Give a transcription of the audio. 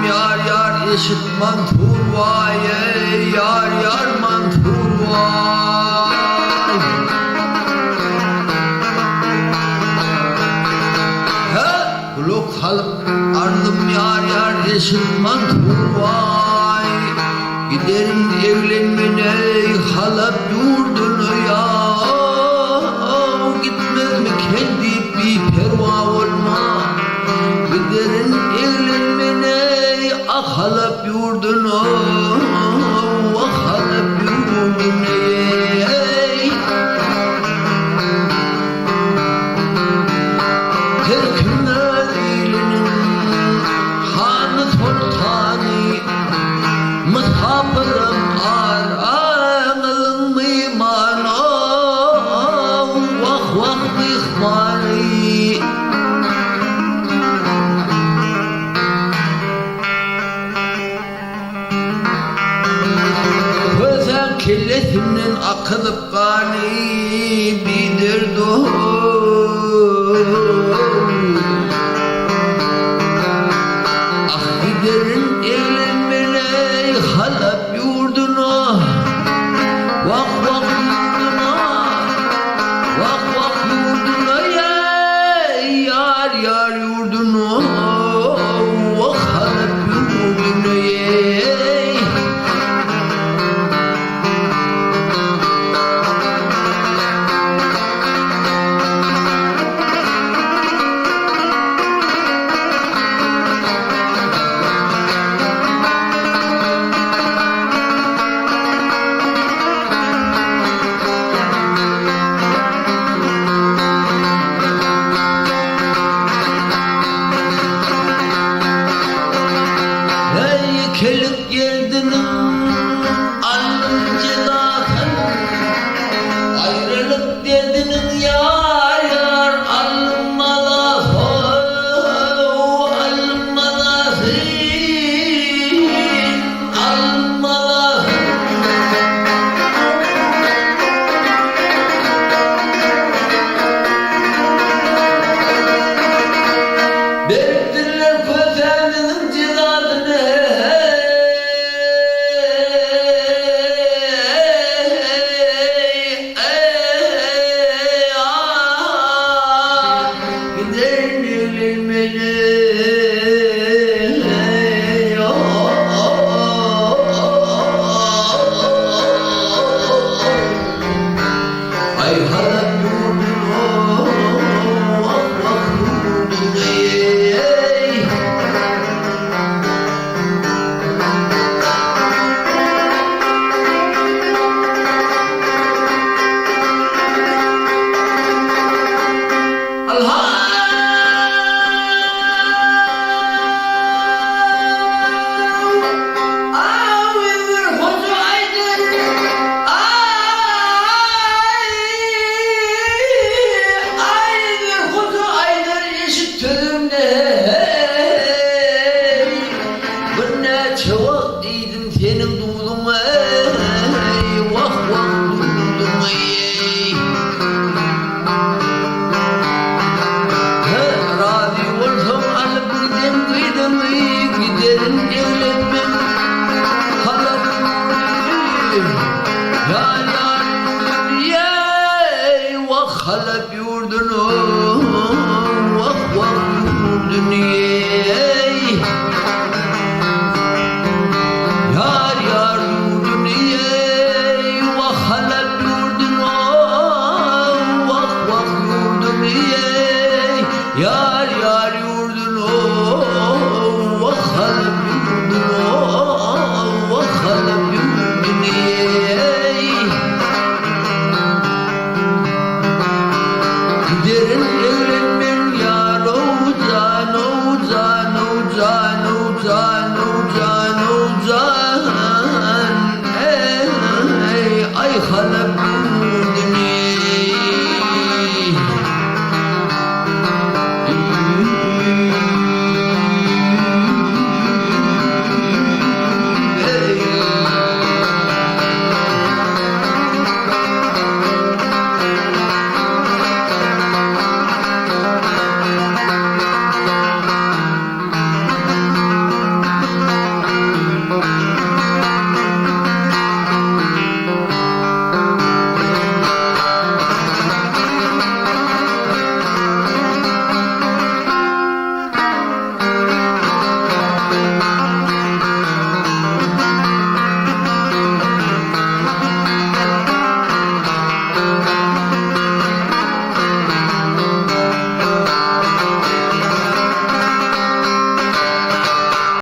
yar yar yeşil mantur vay ey yar yar mantur vay. He kulak kalıp ardım yar yar yeşil mantur vay. Giderim evlenmene halap yurdunu ya. Gitmez mi kendi bir perva olma. Giderim evlenmene ah halap yurdunu. Ah halap yurdunu ey. Terkimler ilinin hanı sultani. Mıthapırım aranılın mıyman vah vah ihmani. Gözden kellesinden akılıp gani bidirdu. Ah giderin evlenmene halap yurduna. Vak vak yurduna. Vak vak yurduna ey yar yar yurduna. Vak halap yurduna ey. Kelip geldinin alınca zaten ayrılık derdinin yar yar alınmaz alınmaz alınmaz. Bektirler köseminin cezasını. Çok iyiydim senin doğduğun ey. Vah vah doğduğun ey. Razı olsam alıp gidem kıydım ey. Giderim evlenmem halap yurdunu. Yar yar yurdunu ey. Vah halap yurdunu. Vah vah yurdunu ey. Yar yar yurdun ey, vah halap yurdun vah vah yurdun ey. Yar yar yurdun vah halap yurdun vah halap yurdun ey. Giderin evlenmen yar ozan ozan ozan ozan.